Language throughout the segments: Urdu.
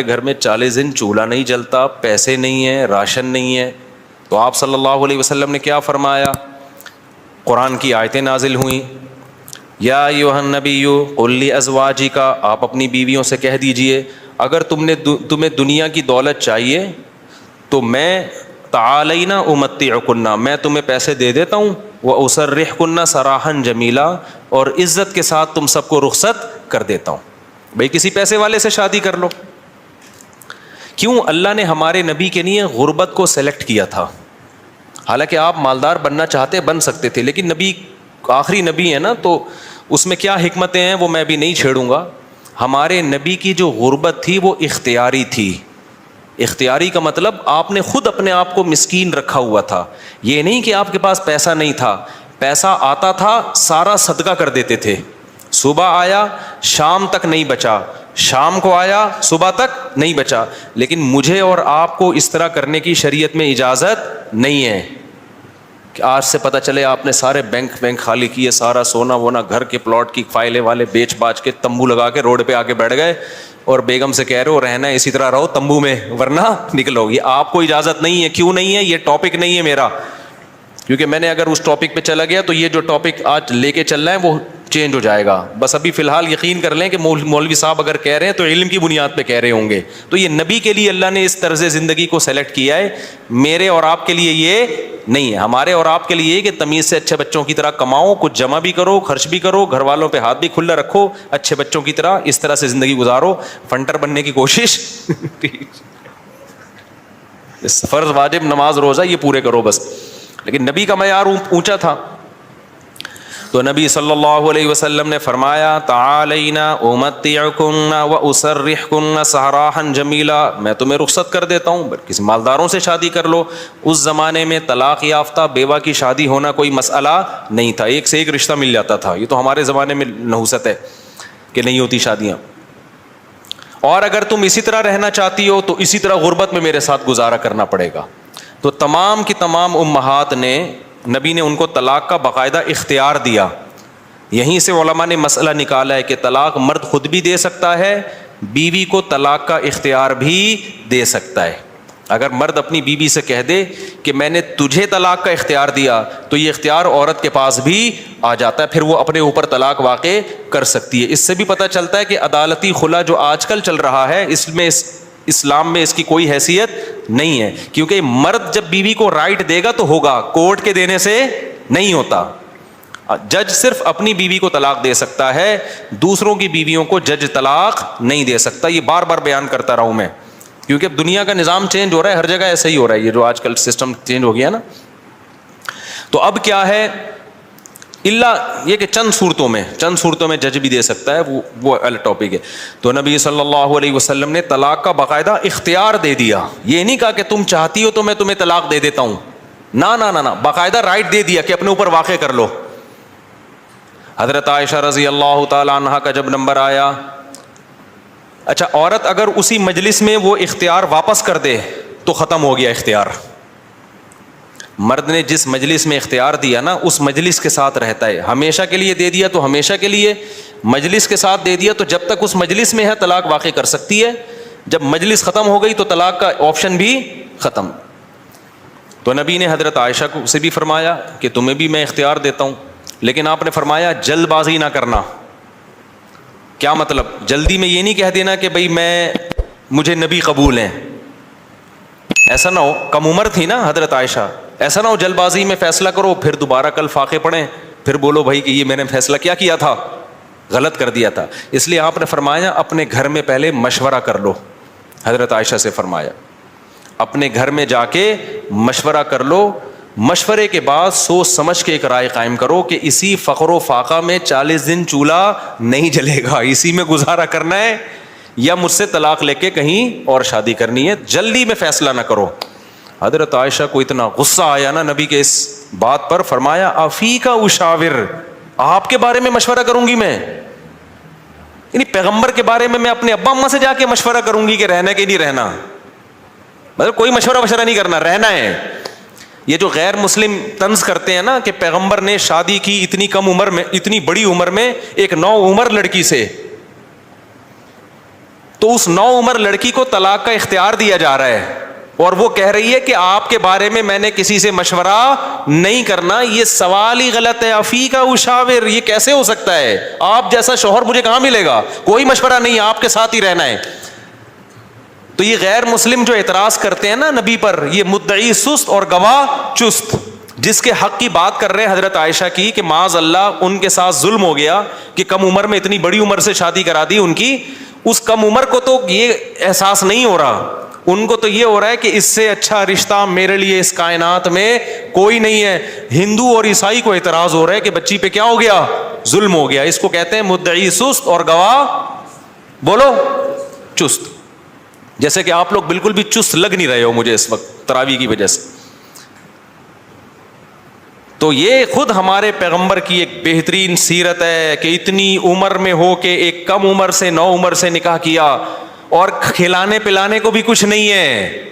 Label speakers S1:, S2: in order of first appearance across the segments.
S1: گھر میں 40 دن چولہا نہیں جلتا، پیسے نہیں ہیں، راشن نہیں ہے، تو آپ صلی اللہ علیہ وسلم نے کیا فرمایا؟ قرآن کی آیتیں نازل ہوئیں، یا ایھا النبی قل لازواجک، آپ اپنی بیویوں سے کہہ دیجئے اگر تمہیں دنیا کی دولت چاہیے تو میں تعالین امتعکن، میں تمہیں پیسے دے دیتا ہوں، واسرحکن سراحا جمیلا، اور عزت کے ساتھ تم سب کو رخصت کر دیتا ہوں۔ بھئی کسی پیسے والے سے شادی کر لو۔ کیوں؟ اللہ نے ہمارے نبی کے لیے غربت کو سلیکٹ کیا تھا۔ حالانکہ آپ مالدار بننا چاہتے بن سکتے تھے، لیکن نبی آخری نبی ہے نا، تو اس میں کیا حکمتیں ہیں وہ میں بھی نہیں چھیڑوں گا۔ ہمارے نبی کی جو غربت تھی وہ اختیاری تھی۔ اختیاری کا مطلب آپ نے خود اپنے آپ کو مسکین رکھا ہوا تھا، یہ نہیں کہ آپ کے پاس پیسہ نہیں تھا، پیسہ آتا تھا سارا صدقہ کر دیتے تھے۔ صبح آیا شام تک نہیں بچا، شام کو آیا صبح تک نہیں بچا، لیکن مجھے اور آپ کو اس طرح کرنے کی شریعت میں اجازت نہیں ہے کہ آج سے پتہ چلے آپ نے سارے بینک خالی کیے، سارا سونا وونا گھر کے پلاٹ کی فائلیں والے بیچ باچ کے تمبو لگا کے روڈ پہ آ کے بیٹھ گئے اور بیگم سے کہہ رہے ہو رہنا ہے اسی طرح رہو تمبو میں ورنہ نکلو۔ یہ آپ کو اجازت نہیں ہے۔ کیوں نہیں ہے؟ یہ ٹاپک نہیں ہے میرا، کیونکہ میں نے اگر اس ٹاپک پہ چلا گیا تو یہ جو ٹاپک آج لے کے چل رہا ہے وہ چینج ہو جائے گا۔ بس ابھی فی الحال یقین کر لیں کہ مولوی صاحب اگر کہہ رہے ہیں تو علم کی بنیاد پہ کہہ رہے ہوں گے۔ تو یہ نبی کے لیے اللہ نے اس طرز زندگی کو سیلیکٹ کیا ہے، میرے اور آپ کے لیے یہ نہیں ہے۔ ہمارے اور آپ کے لیے یہ کہ تمیز سے اچھے بچوں کی طرح کماؤ، کچھ جمع بھی کرو، خرچ بھی کرو، گھر والوں پہ ہاتھ بھی کھلا رکھو، اچھے بچوں کی طرح اس طرح سے زندگی گزارو، فنٹر بننے کی کوشش فرض واجب نماز روزہ یہ پورے کرو بس۔ لیکن نبی کا معیار اونچا تھا، تو نبی صلی اللہ علیہ وسلم نے فرمایا تعالینا امتعکن واسرحکن سراحا جمیلا، میں تمہیں رخصت کر دیتا ہوں، کسی مالداروں سے شادی کر لو۔ اس زمانے میں طلاق یافتہ بیوہ کی شادی ہونا کوئی مسئلہ نہیں تھا، ایک سے ایک رشتہ مل جاتا تھا۔ یہ تو ہمارے زمانے میں نحوست ہے کہ نہیں ہوتی شادیاں۔ اور اگر تم اسی طرح رہنا چاہتی ہو تو اسی طرح غربت میں میرے ساتھ گزارا کرنا پڑے گا۔ تو تمام کی تمام امہات نے، نبی نے ان کو طلاق کا باقاعدہ اختیار دیا۔ یہیں سے علماء نے مسئلہ نکالا ہے کہ طلاق مرد خود بھی دے سکتا ہے، بیوی کو طلاق کا اختیار بھی دے سکتا ہے۔ اگر مرد اپنی بیوی سے کہہ دے کہ میں نے تجھے طلاق کا اختیار دیا تو یہ اختیار عورت کے پاس بھی آ جاتا ہے، پھر وہ اپنے اوپر طلاق واقع کر سکتی ہے۔ اس سے بھی پتہ چلتا ہے کہ عدالتی خلا جو آج کل چل رہا ہے اس میں اسلام میں اس کی کوئی حیثیت نہیں ہے، کیونکہ مرد جب بیوی کو رائٹ دے گا تو ہوگا، کورٹ کے دینے سے نہیں ہوتا۔ جج صرف اپنی بیوی کو طلاق دے سکتا ہے، دوسروں کی بیویوں کو جج طلاق نہیں دے سکتا۔ یہ بار بار بیان کرتا رہا ہوں میں، کیونکہ اب دنیا کا نظام چینج ہو رہا ہے، ہر جگہ ایسا ہی ہو رہا ہے، یہ جو آج کل سسٹم چینج ہو گیا نا۔ تو اب کیا ہے، اللہ یہ کہ چند صورتوں میں جج بھی دے سکتا ہے، وہ الگ ٹاپک ہے۔ تو نبی صلی اللہ علیہ وسلم نے طلاق کا باقاعدہ اختیار دے دیا، یہ نہیں کہا کہ تم چاہتی ہو تو میں تمہیں طلاق دے دیتا ہوں، نہ، باقاعدہ رائٹ دے دیا کہ اپنے اوپر واقع کر لو۔ حضرت عائشہ رضی اللہ تعالی عنہا کا جب نمبر آیا، اچھا عورت اگر اسی مجلس میں وہ اختیار واپس کر دے تو ختم ہو گیا اختیار۔ مرد نے جس مجلس میں اختیار دیا نا اس مجلس کے ساتھ رہتا ہے، ہمیشہ کے لیے دے دیا تو ہمیشہ کے لیے، مجلس کے ساتھ دے دیا تو جب تک اس مجلس میں ہے طلاق واقع کر سکتی ہے، جب مجلس ختم ہو گئی تو طلاق کا آپشن بھی ختم۔ تو نبی نے حضرت عائشہ کو سے بھی فرمایا کہ تمہیں بھی میں اختیار دیتا ہوں، لیکن آپ نے فرمایا جلد بازی نہ کرنا۔ کیا مطلب؟ جلدی میں یہ نہیں کہہ دینا کہ بھئی مجھے نبی قبول ہیں، ایسا نہ ہو، کم عمر تھی نا حضرت عائشہ، ایسا نہ ہو جلد بازی میں فیصلہ کرو پھر دوبارہ کل فاقے پڑیں، پھر بولو بھائی کہ یہ میں نے فیصلہ کیا تھا، غلط کر دیا تھا۔ اس لیے آپ نے فرمایا اپنے گھر میں پہلے مشورہ کر لو، حضرت عائشہ سے فرمایا اپنے گھر میں جا کے مشورہ کر لو، مشورے کے بعد سوچ سمجھ کے ایک رائے قائم کرو کہ اسی فقر و فاقہ میں 40 دن چولہا نہیں جلے گا، اسی میں گزارا کرنا ہے یا مجھ سے طلاق لے کے کہیں اور شادی کرنی ہے، جلدی میں فیصلہ نہ کرو۔ حضرت عائشہ کو اتنا غصہ آیا نا نبی کے اس بات پر، فرمایا افیکا اشاور، آپ کے بارے میں مشورہ کروں گی میں؟ یعنی پیغمبر کے بارے میں اپنے ابا اماں سے جا کے مشورہ کروں گی کہ رہنا کہ نہیں رہنا؟ مطلب کوئی مشورہ نہیں کرنا، رہنا ہے۔ یہ جو غیر مسلم طنز کرتے ہیں نا کہ پیغمبر نے شادی کی اتنی کم عمر میں، اتنی بڑی عمر میں ایک نوعمر لڑکی سے، تو اس نو عمر لڑکی کو طلاق کا اختیار دیا جا رہا ہے اور وہ کہہ رہی ہے کہ آپ کے بارے میں نے کسی سے مشورہ نہیں کرنا. یہ سوال ہی غلط ہے. افیک اشاور, یہ کیسے ہو سکتا ہے؟ آپ جیسا شوہر مجھے کہاں ملے گا؟ کوئی مشورہ نہیں, آپ کے ساتھ ہی رہنا ہے. تو یہ غیر مسلم جو اعتراض کرتے ہیں نا نبی پر, یہ مدعی سست اور گواہ چست. جس کے حق کی بات کر رہے ہیں حضرت عائشہ کی کہ معاذ اللہ ان کے ساتھ ظلم ہو گیا کہ کم عمر میں اتنی بڑی عمر سے شادی کرا دی ان کی. اس کم عمر کو تو یہ احساس نہیں ہو رہا, ان کو تو یہ ہو رہا ہے کہ اس سے اچھا رشتہ میرے لیے اس کائنات میں کوئی نہیں ہے. ہندو اور عیسائی کو اعتراض ہو رہا ہے کہ بچی پہ کیا ہو گیا؟ ظلم ہو گیا. اس کو کہتے ہیں مدعی سست اور گواہ بولو چست. جیسے کہ آپ لوگ بالکل بھی چست لگ نہیں رہے ہو مجھے اس وقت تراویح کی وجہ سے. تو یہ خود ہمارے پیغمبر کی ایک بہترین سیرت ہے کہ اتنی عمر میں ہو کے ایک کم عمر سے نو عمر سے نکاح کیا, اور کھلانے پلانے کو بھی کچھ نہیں ہے,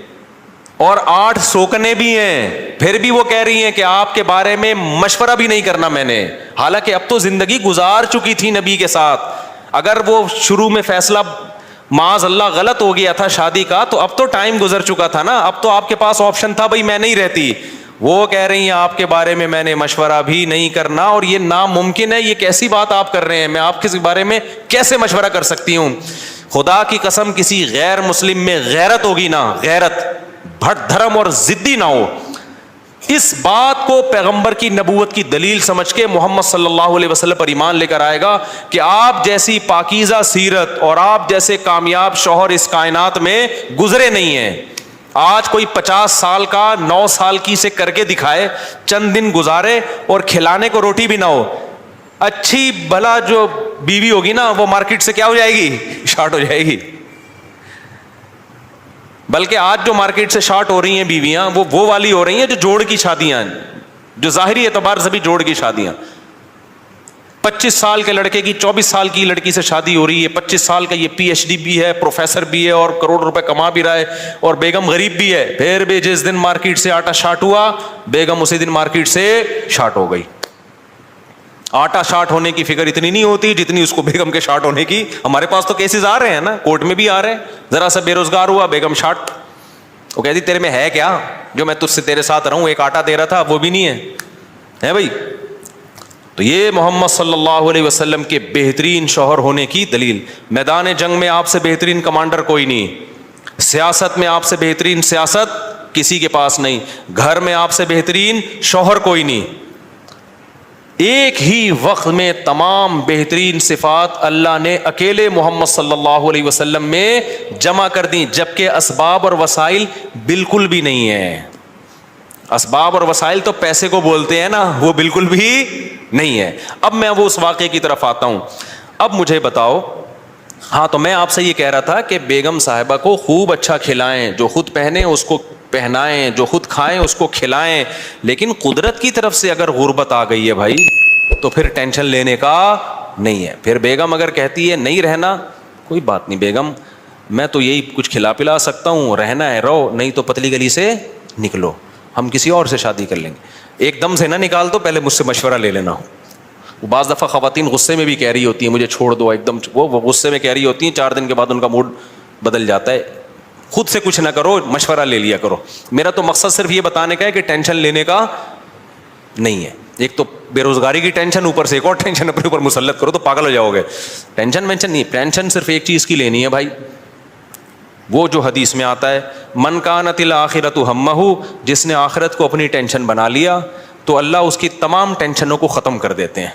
S1: اور 8 سوکنے بھی ہیں, پھر بھی وہ کہہ رہی ہیں کہ آپ کے بارے میں مشورہ بھی نہیں کرنا میں نے. حالانکہ اب تو زندگی گزار چکی تھی نبی کے ساتھ. اگر وہ شروع میں فیصلہ معاذ اللہ غلط ہو گیا تھا شادی کا, تو اب تو ٹائم گزر چکا تھا نا, اب تو آپ کے پاس آپشن تھا بھائی میں نہیں رہتی. وہ کہہ رہی ہیں آپ کے بارے میں نے مشورہ بھی نہیں کرنا, اور یہ ناممکن ہے. یہ کیسی بات آپ کر رہے ہیں؟ میں آپ کے بارے میں کیسے مشورہ کر سکتی ہوں؟ خدا کی قسم کسی غیر مسلم میں غیرت ہوگی نا, غیرت, بھٹ دھرم اور ضدی نہ ہو, اس بات کو پیغمبر کی نبوت کی دلیل سمجھ کے محمد صلی اللہ علیہ وسلم پر ایمان لے کر آئے گا کہ آپ جیسی پاکیزہ سیرت اور آپ جیسے کامیاب شوہر اس کائنات میں گزرے نہیں ہیں. آج کوئی 50 سال کا 9 سال کی سے کر کے دکھائے, چند دن گزارے اور کھلانے کو روٹی بھی نہ ہو, اچھی بھلا جو بیوی ہوگی نا وہ مارکیٹ سے کیا ہو جائے گی؟ شارٹ ہو جائے گی. بلکہ آج جو مارکیٹ سے شارٹ ہو رہی ہیں بیویاں وہ والی ہو رہی ہیں جو جوڑ کی شادیاں, جو ظاہری اعتبار سے بھی جوڑ کی شادیاں. 25 سال کے لڑکے کی 24 سال کی لڑکی سے شادی ہو رہی ہے, 25 سال کا یہ PhD بھی ہے, پروفیسر بھی ہے, اور کروڑ روپے کما بھی رہا ہے, اور بیگم غریب بھی ہے. پھر بھی جس دن مارکیٹ سے آٹا شارٹ ہوا, بیگم اسی دن مارکیٹ سے شارٹ ہو گئی. آٹا شارٹ ہونے کی فکر اتنی نہیں ہوتی جتنی اس کو بیگم کے شارٹ ہونے کی. ہمارے پاس تو کیسز آ رہے ہیں نا, کورٹ میں بھی آ رہے ہیں. ذرا سا بے روزگار ہوا, بیگم شارٹ. وہ کہتی تیرے میں ہے کیا جو میں تجھ سے تیرے ساتھ رہوں؟ ایک آٹا دے رہا تھا وہ بھی نہیں ہے بھائی. تو یہ محمد صلی اللہ علیہ وسلم کے بہترین شوہر ہونے کی دلیل. میدان جنگ میں آپ سے بہترین کمانڈر کوئی نہیں, سیاست میں آپ سے بہترین سیاست کسی کے پاس نہیں, گھر میں آپ سے بہترین شوہر کوئی نہیں. ایک ہی وقت میں تمام بہترین صفات اللہ نے اکیلے محمد صلی اللہ علیہ وسلم میں جمع کر دیں, جبکہ اسباب اور وسائل بالکل بھی نہیں ہیں. اسباب اور وسائل تو پیسے کو بولتے ہیں نا, وہ بالکل بھی نہیں ہے. اب میں وہ اس واقعے کی طرف آتا ہوں. اب مجھے بتاؤ, ہاں تو میں آپ سے یہ کہہ رہا تھا کہ بیگم صاحبہ کو خوب اچھا کھلائیں, جو خود پہنے اس کو پہنائیں, جو خود کھائیں اس کو کھلائیں. لیکن قدرت کی طرف سے اگر غربت آ گئی ہے بھائی تو پھر ٹینشن لینے کا نہیں ہے. پھر بیگم اگر کہتی ہے نہیں رہنا, کوئی بات نہیں بیگم, میں تو یہی کچھ کھلا پلا سکتا ہوں, رہنا ہے رہو, نہیں تو پتلی گلی سے نکلو, ہم کسی اور سے شادی کر لیں گے. ایک دم سے نہ نکال دو, پہلے مجھ سے مشورہ لے لینا. بعض دفعہ خواتین غصے میں بھی کہہ رہی ہوتی ہیں مجھے چھوڑ دو, ایک دم وہ غصے میں کہہ رہی ہوتی ہیں, 4 دن کے بعد ان کا موڈ بدل جاتا ہے. خود سے کچھ نہ کرو, مشورہ لے لیا کرو. میرا تو مقصد صرف یہ بتانے کا ہے کہ ٹینشن لینے کا نہیں ہے. ایک تو بے روزگاری کی ٹینشن, اوپر سے ایک اور ٹینشن اپنے اوپر مسلط کرو تو پاگل ہو جاؤ گے. ٹینشن نہیں, ٹینشن صرف ایک چیز کی لینی ہے بھائی, وہ جو حدیث میں آتا ہے من کانت الآخرۃ ہمہ, جس نے آخرت کو اپنی ٹینشن بنا لیا تو اللہ اس کی تمام ٹینشنوں کو ختم کر دیتے ہیں,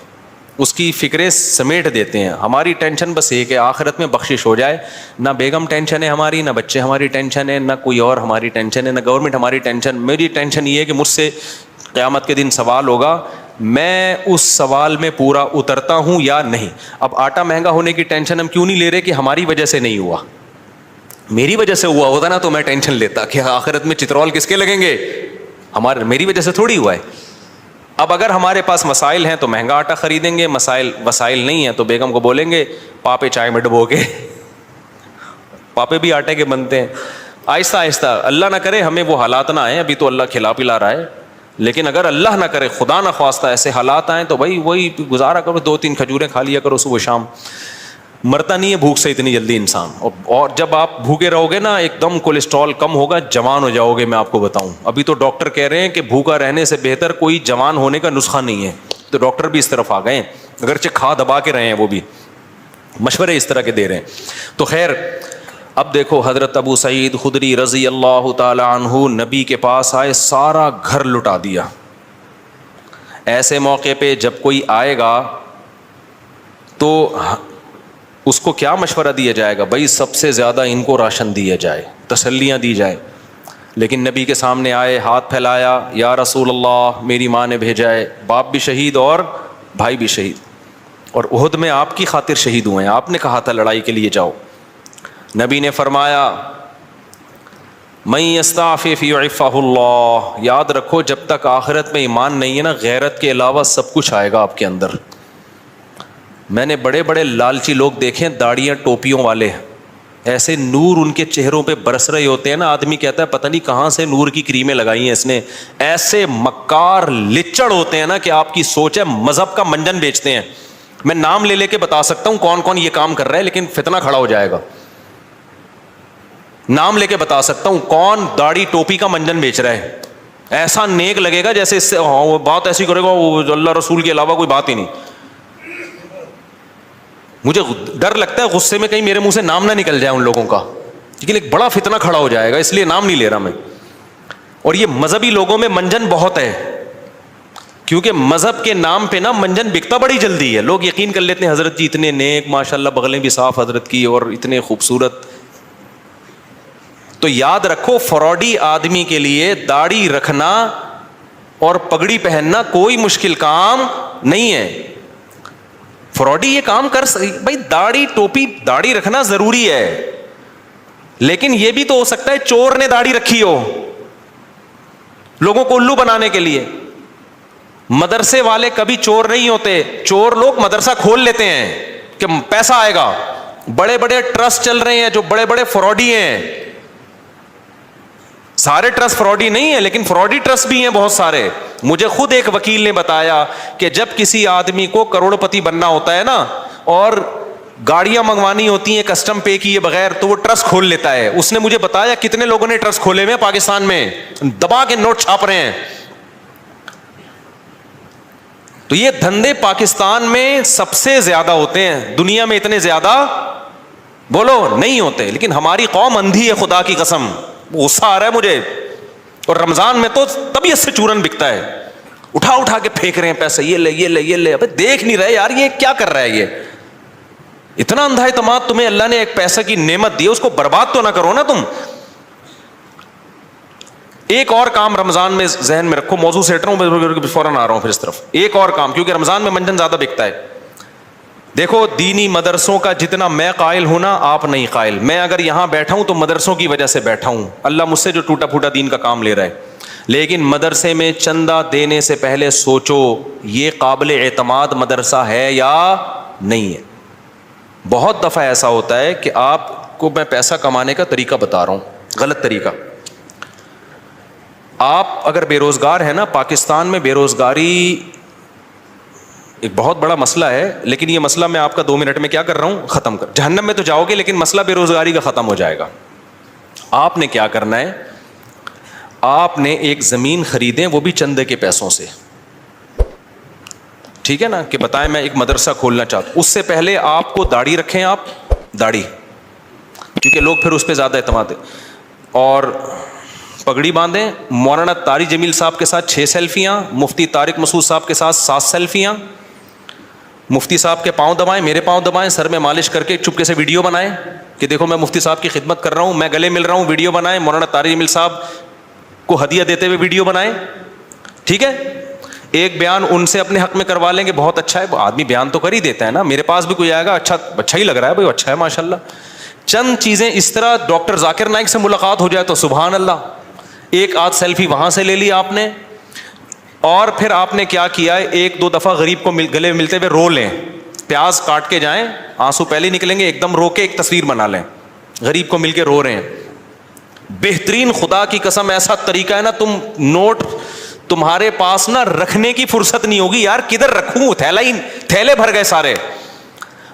S1: اس کی فکریں سمیٹ دیتے ہیں. ہماری ٹینشن بس یہ کہ آخرت میں بخشش ہو جائے. نہ بیگم ٹینشن ہے ہماری, نہ بچے ہماری ٹینشن ہے, نہ کوئی اور ہماری ٹینشن ہے, نہ گورنمنٹ ہماری ٹینشن. میری ٹینشن یہ ہے کہ مجھ سے قیامت کے دن سوال ہوگا, میں اس سوال میں پورا اترتا ہوں یا نہیں. اب آٹا مہنگا ہونے کی ٹینشن ہم کیوں نہیں لے رہے کہ ہماری وجہ سے نہیں ہوا, میری وجہ سے ہوا ہوتا نا تو میں ٹینشن لیتا کہ آخرت میں چترول کس کے لگیں گے, میری وجہ سے تھوڑی ہوا ہے. اب اگر ہمارے پاس مسائل ہیں تو مہنگا آٹا خریدیں گے, وسائل نہیں ہیں تو بیگم کو بولیں گے پاپے چائے میں ڈبو کے, پاپے بھی آٹے کے بنتے ہیں. آہستہ آہستہ, اللہ نہ کرے ہمیں وہ حالات نہ آئیں, ابھی تو اللہ کھلا پلا رہا ہے, لیکن اگر اللہ نہ کرے خدا نہ خواستہ ایسے حالات آئیں تو بھائی وہی گزارا کرو, 2-3 کھجوریں کھا لیا کرو صبح شام. مرتا نہیں ہے بھوک سے اتنی جلدی انسان, اور جب آپ بھوکے رہو گے نا ایک دم کولیسٹرول کم ہوگا, جوان ہو جاؤ گے. میں آپ کو بتاؤں, ابھی تو ڈاکٹر کہہ رہے ہیں کہ بھوکا رہنے سے بہتر کوئی جوان ہونے کا نسخہ نہیں ہے, تو ڈاکٹر بھی اس طرف آ گئے ہیں, اگرچہ کھا دبا کے رہے ہیں, وہ بھی مشورے اس طرح کے دے رہے ہیں. تو خیر اب دیکھو حضرت ابو سعید خدری رضی اللہ تعالی عنہ نبی کے پاس آئے, سارا گھر لٹا دیا. ایسے موقع پہ جب کوئی آئے گا تو اس کو کیا مشورہ دیا جائے گا؟ بھائی سب سے زیادہ ان کو راشن دیا جائے, تسلیاں دی جائے. لیکن نبی کے سامنے آئے, ہاتھ پھیلایا, یا رسول اللہ میری ماں نے بھیجا ہے, باپ بھی شہید اور بھائی بھی شہید, اور احد میں آپ کی خاطر شہید ہوئے ہیں, آپ نے کہا تھا لڑائی کے لیے جاؤ. نبی نے فرمایا من یستعفف یعفہ اللہ, یاد رکھو جب تک آخرت میں ایمان نہیں ہے نا, غیرت کے علاوہ سب کچھ آئے گا آپ کے اندر. میں نے بڑے بڑے لالچی لوگ دیکھے, داڑیاں ٹوپیوں والے, ایسے نور ان کے چہروں پہ برس رہے ہوتے ہیں نا, آدمی کہتا ہے پتہ نہیں کہاں سے نور کی کریمیں لگائی ہیں اس نے. ایسے مکار لچڑ ہوتے ہیں نا کہ آپ کی سوچ ہے مذہب کا منجن بیچتے ہیں. میں نام لے لے کے بتا سکتا ہوں کون کون یہ کام کر رہا ہے, لیکن فتنہ کھڑا ہو جائے گا. نام لے کے بتا سکتا ہوں کون داڑھی ٹوپی کا منجن بیچ رہا ہے. ایسا نیک لگے گا جیسے اس سے وہ بات ایسی کرے گا وہ اللہ رسول کے علاوہ کوئی بات ہی نہیں. مجھے ڈر لگتا ہے غصے میں کہیں میرے منہ سے نام نہ نکل جائے ان لوگوں کا, لیکن ایک بڑا فتنہ کھڑا ہو جائے گا, اس لیے نام نہیں لے رہا میں. اور یہ مذہبی لوگوں میں منجن بہت ہے, کیونکہ مذہب کے نام پہ نا منجن بکتا بڑی جلدی ہے. لوگ یقین کر لیتے ہیں حضرت جی اتنے نیک, ماشاءاللہ بغلیں بھی صاف حضرت کی, اور اتنے خوبصورت. تو یاد رکھو فراڈی آدمی کے لیے داڑھی رکھنا اور پگڑی پہننا کوئی مشکل کام نہیں ہے. فراڈی یہ کام کر بھائی داڑھی ٹوپی داڑھی رکھنا ضروری ہے, لیکن یہ بھی تو ہو سکتا ہے چور نے داڑھی رکھی ہو لوگوں کو الو بنانے کے لیے. مدرسے والے کبھی چور نہیں ہوتے, چور لوگ مدرسہ کھول لیتے ہیں کہ پیسہ آئے گا. بڑے بڑے ٹرسٹ چل رہے ہیں جو بڑے بڑے فراڈی ہیں, سارے ٹرسٹ فراڈی نہیں ہیں لیکن فراڈی ٹرسٹ بھی ہیں بہت سارے. مجھے خود ایک وکیل نے بتایا کہ جب کسی آدمی کو کروڑ پتی بننا ہوتا ہے نا, اور گاڑیاں منگوانی ہوتی ہیں کسٹم پے کیے بغیر, تو وہ ٹرسٹ کھول لیتا ہے. اس نے مجھے بتایا کتنے لوگوں نے ٹرسٹ کھولے ہوئے پاکستان میں, دبا کے نوٹ چھاپ رہے ہیں. تو یہ دھندے پاکستان میں سب سے زیادہ ہوتے ہیں, دنیا میں اتنے زیادہ بولو نہیں ہوتے. لیکن ہماری قوم اندھی ہے خدا کی قسم, غصہ آ رہا ہے مجھے. اور رمضان میں تو طبیعت سے چورن بکتا ہے, اٹھا اٹھا کے پھینک رہے ہیں پیسے, یہ لے یہ لے یہ لے. ابے دیکھ نہیں رہے یار یہ کیا کر رہا ہے, یہ اتنا اندھا اعتماد. تمہیں اللہ نے ایک پیسے کی نعمت دی, اس کو برباد تو نہ کرو نا تم. ایک اور کام رمضان میں ذہن میں رکھو, موضوع سیٹ رہا ہوں فوراً آ رہا ہوں پھر اس طرف. ایک اور کام, کیونکہ رمضان میں منجن زیادہ بکتا ہے. دیکھو دینی مدرسوں کا جتنا میں قائل ہوں نا آپ نہیں قائل. میں اگر یہاں بیٹھا ہوں تو مدرسوں کی وجہ سے بیٹھا ہوں, اللہ مجھ سے جو ٹوٹا پھوٹا دین کا کام لے رہا ہے. لیکن مدرسے میں چندہ دینے سے پہلے سوچو یہ قابل اعتماد مدرسہ ہے یا نہیں ہے. بہت دفعہ ایسا ہوتا ہے کہ آپ کو میں پیسہ کمانے کا طریقہ بتا رہا ہوں, غلط طریقہ. آپ اگر بے روزگار ہیں نا, پاکستان میں بے روزگاری ایک بہت بڑا مسئلہ ہے, لیکن یہ مسئلہ میں آپ کا 2 منٹ میں کیا کر رہا ہوں ختم کر. جہنم میں تو جاؤ گے لیکن مسئلہ بے روزگاری کا ختم ہو جائے گا. آپ نے کیا کرنا ہے, آپ نے ایک زمین خریدیں, وہ بھی چندے کے پیسوں سے, ٹھیک ہے نا, کہ بتائیں میں ایک مدرسہ کھولنا چاہتا ہوں. اس سے پہلے آپ کو داڑھی رکھیں, آپ داڑھی, کیونکہ لوگ پھر اس پہ زیادہ اعتماد ہے, اور پگڑی باندھیں. مولانا طارق جمیل صاحب کے ساتھ 6 سیلفیاں, مفتی طارق مسعود صاحب کے ساتھ 7 سیلفیاں. مفتی صاحب کے پاؤں دبائیں, میرے پاؤں دبائیں, سر میں مالش کر کے چپکے سے ویڈیو بنائیں کہ دیکھو میں مفتی صاحب کی خدمت کر رہا ہوں, میں گلے مل رہا ہوں, ویڈیو بنائیں. مولانا طارق جمیل صاحب کو ہدیہ دیتے ہوئے ویڈیو بنائیں, ٹھیک ہے. ایک بیان ان سے اپنے حق میں کروا لیں گے, بہت اچھا ہے, آدمی بیان تو کر ہی دیتا ہے نا. میرے پاس بھی کوئی آئے گا, اچھا ہی لگ رہا ہے بھائی, اچھا ہے ماشاء اللہ. چند چیزیں اس طرح, ڈاکٹر ذاکر نائک سے ملاقات ہو جائے تو سبحان اللہ, ایک آدھ سیلفی وہاں سے لے لی آپ نے. اور پھر آپ نے کیا کیا ہے, 1-2 دفعہ غریب کو گلے ملتے ہوئے رو لیں, پیاز کاٹ کے جائیں, آنسو پہلے نکلیں گے, ایک دم رو کے ایک تصویر بنا لیں, غریب کو مل کے رو رہے ہیں. بہترین, خدا کی قسم ایسا طریقہ ہے نا, تم نوٹ تمہارے پاس نا رکھنے کی فرصت نہیں ہوگی, یار کدھر رکھوں, تھیلے بھر گئے سارے.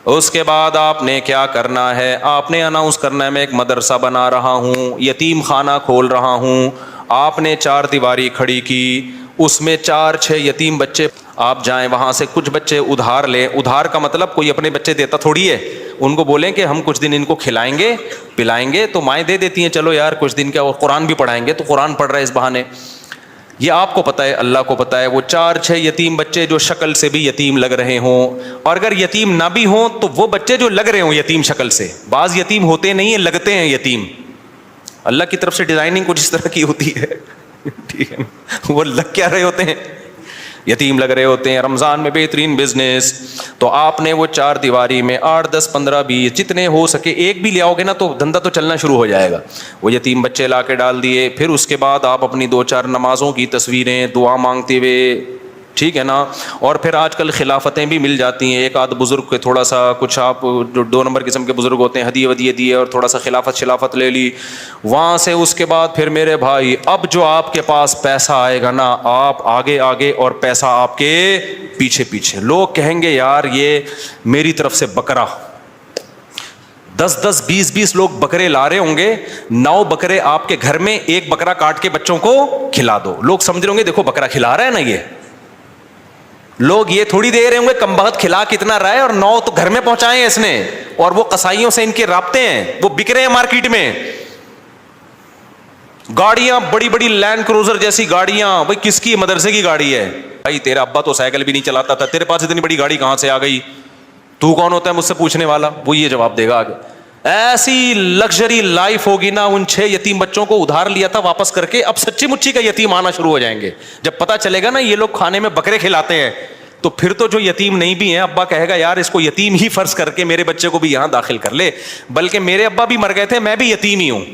S1: اس کے بعد آپ نے کیا کرنا ہے, آپ نے اناؤنس کرنا ہے میں ایک مدرسہ بنا رہا ہوں, یتیم خانہ کھول رہا ہوں. آپ نے 4 دیواری کھڑی کی, اس میں 4-6 یتیم بچے, آپ جائیں وہاں سے کچھ بچے ادھار لیں. ادھار کا مطلب کوئی اپنے بچے دیتا تھوڑی ہے, ان کو بولیں کہ ہم کچھ دن ان کو کھلائیں گے پلائیں گے, تو مائیں دے دیتی ہیں چلو یار کچھ دن کیا, وہ قرآن بھی پڑھائیں گے تو قرآن پڑھ رہا ہے اس بہانے. یہ آپ کو پتہ ہے, اللہ کو پتہ ہے. وہ 4-6 یتیم بچے جو شکل سے بھی یتیم لگ رہے ہوں, اور اگر یتیم نہ بھی ہوں تو وہ بچے جو لگ رہے ہوں یتیم شکل سے, بعض یتیم ہوتے نہیں ہیں لگتے ہیں یتیم, اللہ کی طرف سے ڈیزائننگ کچھ اس طرح کی ہوتی ہے, ٹھیک ہے, وہ لگ کیا رہے ہوتے ہیں, یتیم لگ رہے ہوتے ہیں. رمضان میں بہترین بزنس. تو آپ نے وہ 4 دیواری میں 8, 10, 15, 20 جتنے ہو سکے ایک بھی لے آؤ گے نا تو دھندا تو چلنا شروع ہو جائے گا. وہ یتیم بچے لا کے ڈال دیے. پھر اس کے بعد آپ اپنی 2-4 نمازوں کی تصویریں دعا مانگتے ہوئے, ٹھیک ہے نا, اور پھر آج کل خلافتیں بھی مل جاتی ہیں, ایک آدھ بزرگ کے تھوڑا سا کچھ آپ جو 2 نمبر قسم کے بزرگ ہوتے ہیں ہدیے ودیے دیے اور تھوڑا سا خلافت لے لی. وہاں سے اس کے بعد پھر میرے بھائی اب جو آپ کے پاس پیسہ آئے گا نا, آپ آگے آگے اور پیسہ آپ کے پیچھے پیچھے. لوگ کہیں گے یار یہ میری طرف سے بکرا, 10-10, 20-20 لوگ بکرے لا رہے ہوں گے, 9 بکرے آپ کے گھر میں, ایک بکرا کاٹ کے بچوں کو کھلا دو. لوگ سمجھ رہے ہوں گے دیکھو بکرا کھلا رہا ہے نا, یہ لوگ یہ تھوڑی دے رہے ہوں گے کم بخت کھلا کتنا رہا ہے, اور 9 تو گھر میں پہنچائے ہیں اس نے, اور وہ قصائیوں سے ان کے رابطے ہیں, وہ بک رہے ہیں مارکیٹ میں. گاڑیاں بڑی بڑی لینڈ کروزر جیسی گاڑیاں, بھائی کس کی, مدرسے کی گاڑی ہے بھائی, تیرا ابا تو سائیکل بھی نہیں چلاتا تھا, تیرے پاس اتنی بڑی گاڑی کہاں سے آ گئی, تو کون ہوتا ہے مجھ سے پوچھنے والا, وہ یہ جواب دے گا آگے. ایسی لگژری لائف ہوگی نا. ان 6 یتیم بچوں کو ادھار لیا تھا واپس کر کے, اب سچی مچی کا یتیم آنا شروع ہو جائیں گے. جب پتہ چلے گا نا یہ لوگ کھانے میں بکرے کھلاتے ہیں, تو پھر تو جو یتیم نہیں بھی ہیں, ابا کہے گا یار اس کو یتیم ہی فرض کر کے میرے بچے کو بھی یہاں داخل کر لے, بلکہ میرے ابا بھی مر گئے تھے, میں بھی یتیم ہی ہوں.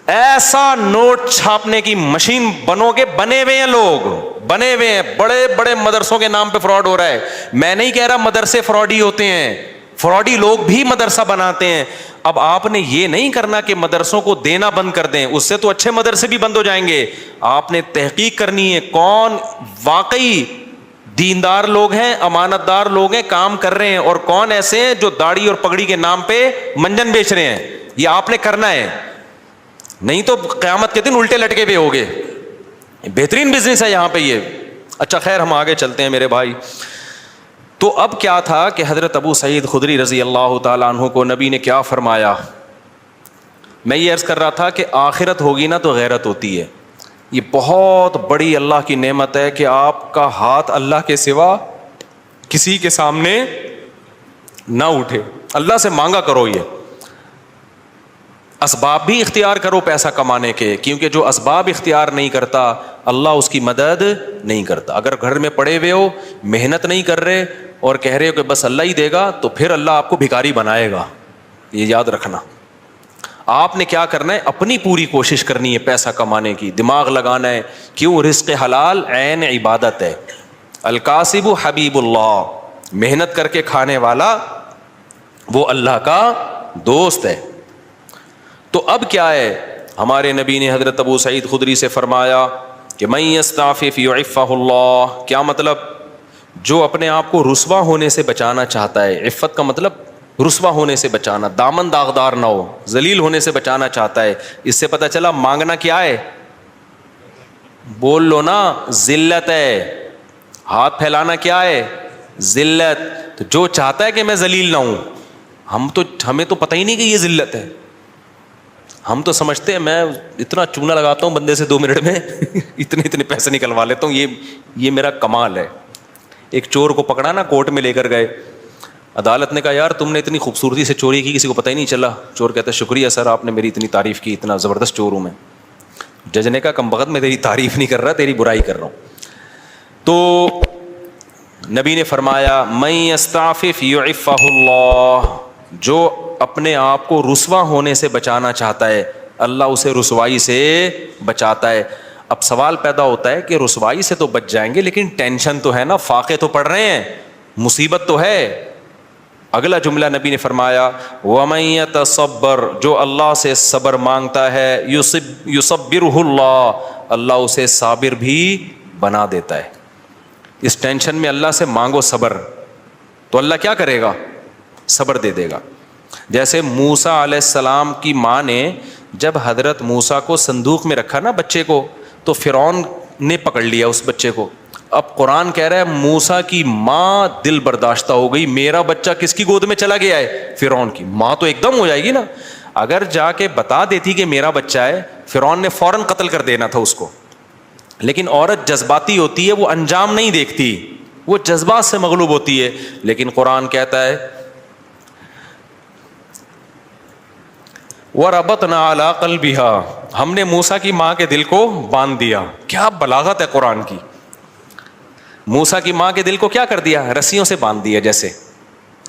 S1: ایسا نوٹ چھاپنے کی مشین بنو گے, بنے ہوئے ہیں لوگ, بنے ہوئے ہیں. بڑے بڑے مدرسوں کے نام پہ فراڈ ہو رہا ہے. میں نہیں کہہ رہا مدرسے فراڈی ہوتے ہیں, فراڈی لوگ بھی مدرسہ بناتے ہیں. اب آپ نے یہ نہیں کرنا کہ مدرسوں کو دینا بند کر دیں, اس سے تو اچھے مدرسے بھی بند ہو جائیں گے. آپ نے تحقیق کرنی ہے کون واقعی دیندار لوگ ہیں, امانت دار لوگ ہیں, کام کر رہے ہیں, اور کون ایسے ہیں جو داڑھی اور پگڑی کے نام پہ منجن بیچ رہے ہیں. یہ آپ نے کرنا ہے, نہیں تو قیامت کے دن الٹے لٹکے ہوئے ہوگے. بہترین بزنس ہے یہاں پہ یہ. اچھا خیر ہم آگے چلتے ہیں میرے بھائی. تو اب کیا تھا کہ حضرت ابو سعید خدری رضی اللہ تعالیٰ عنہ کو نبی نے کیا فرمایا. میں یہ عرض کر رہا تھا کہ آخرت ہوگی نا تو غیرت ہوتی ہے. یہ بہت بڑی اللہ کی نعمت ہے کہ آپ کا ہاتھ اللہ کے سوا کسی کے سامنے نہ اٹھے. اللہ سے مانگا کرو, یہ اسباب بھی اختیار کرو پیسہ کمانے کے, کیونکہ جو اسباب اختیار نہیں کرتا اللہ اس کی مدد نہیں کرتا. اگر گھر میں پڑے ہوئے ہو, محنت نہیں کر رہے اور کہہ رہے ہو کہ بس اللہ ہی دے گا, تو پھر اللہ آپ کو بھکاری بنائے گا. یہ یاد رکھنا. آپ نے کیا کرنا ہے, اپنی پوری کوشش کرنی ہے پیسہ کمانے کی, دماغ لگانا ہے. کیوں؟ رزق حلال عین عبادت ہے. الکاسب حبیب اللہ, محنت کر کے کھانے والا وہ اللہ کا دوست ہے. تو اب کیا ہے, ہمارے نبی نے حضرت ابو سعید خدری سے فرمایا کہ من یستعفف یعفہ اللہ. کیا مطلب؟ جو اپنے آپ کو رسوا ہونے سے بچانا چاہتا ہے, عفت کا مطلب رسوا ہونے سے بچانا, دامن داغدار نہ ہو, ذلیل ہونے سے بچانا چاہتا ہے. اس سے پتہ چلا مانگنا کیا ہے, بول لو نا, ذلت ہے. ہاتھ پھیلانا کیا ہے, ذلت. تو جو چاہتا ہے کہ میں ذلیل نہ ہوں, ہمیں تو پتہ ہی نہیں کہ یہ ذلت ہے. ہم تو سمجھتے ہیں میں اتنا چونا لگاتا ہوں بندے سے 2 منٹ میں اتنے پیسے نکلوا لیتا ہوں, یہ میرا کمال ہے. ایک چور کو پکڑا نا, کورٹ میں لے کر گئے, عدالت نے کہا یار تم نے اتنی خوبصورتی سے چوری کی, کسی کو پتہ ہی نہیں چلا. چور کہتا ہے شکریہ سر, آپ نے میری اتنی تعریف کی, اتنا زبردست چور ہوں میں. جج نے کہا کم بخت میں تیری تعریف نہیں کر رہا, تیری برائی کر رہا ہوں. تو نبی نے فرمایا من یستعفف یعفہ اللہ, جو اپنے آپ کو رسوا ہونے سے بچانا چاہتا ہے اللہ اسے رسوائی سے بچاتا ہے. اب سوال پیدا ہوتا ہے کہ رسوائی سے تو بچ جائیں گے, لیکن ٹینشن تو ہے نا, فاقے تو پڑ رہے ہیں, مصیبت تو ہے. اگلا جملہ نبی نے فرمایا وَمَن يَتَصَبَّرْ, جو اللہ سے صبر مانگتا ہے, يُصَبِّرْهُ اللہ, اللہ اسے صابر بھی بنا دیتا ہے. اس ٹینشن میں اللہ سے مانگو صبر. تو اللہ کیا کرے گا؟ صبر دے دے گا. جیسے موسیٰ علیہ السلام کی ماں نے جب حضرت موسیٰ کو صندوق میں رکھا نا بچے کو, تو فرعون نے پکڑ لیا اس بچے کو. اب قرآن کہہ رہا ہے موسیٰ کی ماں دل برداشتہ ہو گئی, میرا بچہ کس کی گود میں چلا گیا ہے؟ فرعون کی. ماں تو ایک دم ہو جائے گی نا. اگر جا کے بتا دیتی کہ میرا بچہ ہے, فرعون نے فوراً قتل کر دینا تھا اس کو. لیکن عورت جذباتی ہوتی ہے, وہ انجام نہیں دیکھتی, وہ جذبات سے مغلوب ہوتی ہے. لیکن قرآن کہتا ہے وَرَبَطْنَا عَلَىٰ قَلْبِهَا, ہم نے موسیٰ کی ماں کے دل کو باندھ دیا. کیا بلاغت ہے قرآن کی. موسیٰ کی ماں کے دل کو کیا کر دیا؟ رسیوں سے باندھ دیا, جیسے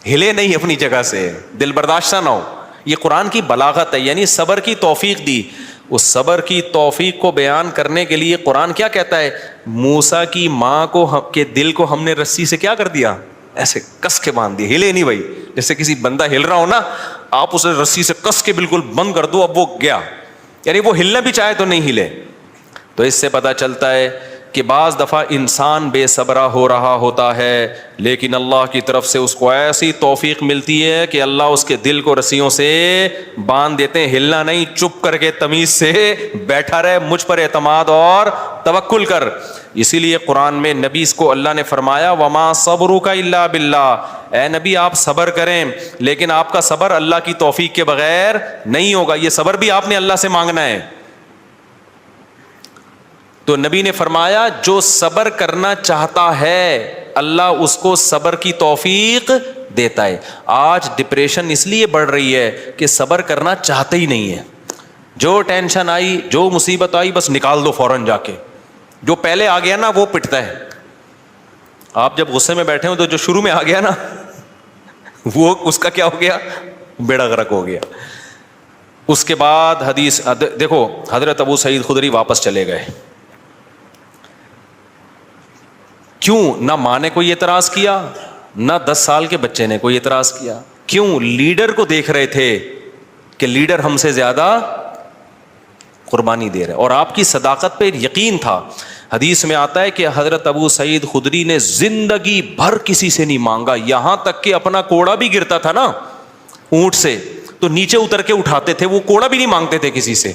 S1: ہلے نہیں اپنی جگہ سے, دل برداشتہ نہ ہو. یہ قرآن کی بلاغت ہے, یعنی صبر کی توفیق دی. اس صبر کی توفیق کو بیان کرنے کے لیے قرآن کیا کہتا ہے؟ موسیٰ کی ماں کو کے دل کو ہم نے رسی سے کیا کر دیا؟ ایسے کس کے باندھ دیا, ہلے نہیں بھائی. جیسے کسی بندہ ہل رہا ہو نا, آپ اسے رسی سے کس کے بالکل بند کر دو, اب وہ گیا, یعنی وہ ہلنا بھی چاہے تو نہیں ہلے. تو اس سے پتہ چلتا ہے کہ بعض دفعہ انسان بے صبرا ہو رہا ہوتا ہے, لیکن اللہ کی طرف سے اس کو ایسی توفیق ملتی ہے کہ اللہ اس کے دل کو رسیوں سے باندھ دیتے ہیں. ہلنا نہیں, چپ کر کے تمیز سے بیٹھا رہے, مجھ پر اعتماد اور توکل کر. اسی لیے قرآن میں نبی کو اللہ نے فرمایا وما صبرک الا باللہ, اے نبی آپ صبر کریں, لیکن آپ کا صبر اللہ کی توفیق کے بغیر نہیں ہوگا. یہ صبر بھی آپ نے اللہ سے مانگنا ہے. تو نبی نے فرمایا جو صبر کرنا چاہتا ہے اللہ اس کو صبر کی توفیق دیتا ہے. آج ڈپریشن اس لیے بڑھ رہی ہے کہ صبر کرنا چاہتے ہی نہیں ہے. جو ٹینشن آئی, جو مصیبت آئی, بس نکال دو فوراً جا کے. جو پہلے آ گیا نا وہ پٹتا ہے. آپ جب غصے میں بیٹھے ہو تو جو شروع میں آ گیا نا وہ اس کا کیا ہو گیا؟ بیڑا غرق ہو گیا. اس کے بعد حدیث دیکھو, حضرت ابو سعید خدری واپس چلے گئے. کیوں؟ نہ ماں نے کوئی اعتراض کیا, نہ 10 سال کے بچے نے کوئی اعتراض کیا. کیوں؟ لیڈر کو دیکھ رہے تھے کہ لیڈر ہم سے زیادہ قربانی دے رہے, اور آپ کی صداقت پہ یقین تھا. حدیث میں آتا ہے کہ حضرت ابو سعید خدری نے زندگی بھر کسی سے نہیں مانگا, یہاں تک کہ اپنا کوڑا بھی گرتا تھا نا اونٹ سے تو نیچے اتر کے اٹھاتے تھے, وہ کوڑا بھی نہیں مانگتے تھے کسی سے.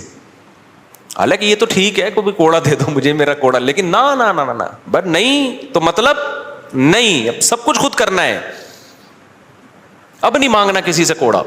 S1: حالانکہ یہ تو ٹھیک ہے کوئی کوڑا دے دو مجھے میرا کوڑا, لیکن نہ بٹ نہیں تو مطلب نہیں, اب سب کچھ خود کرنا ہے, اب نہیں مانگنا کسی سے کوڑا.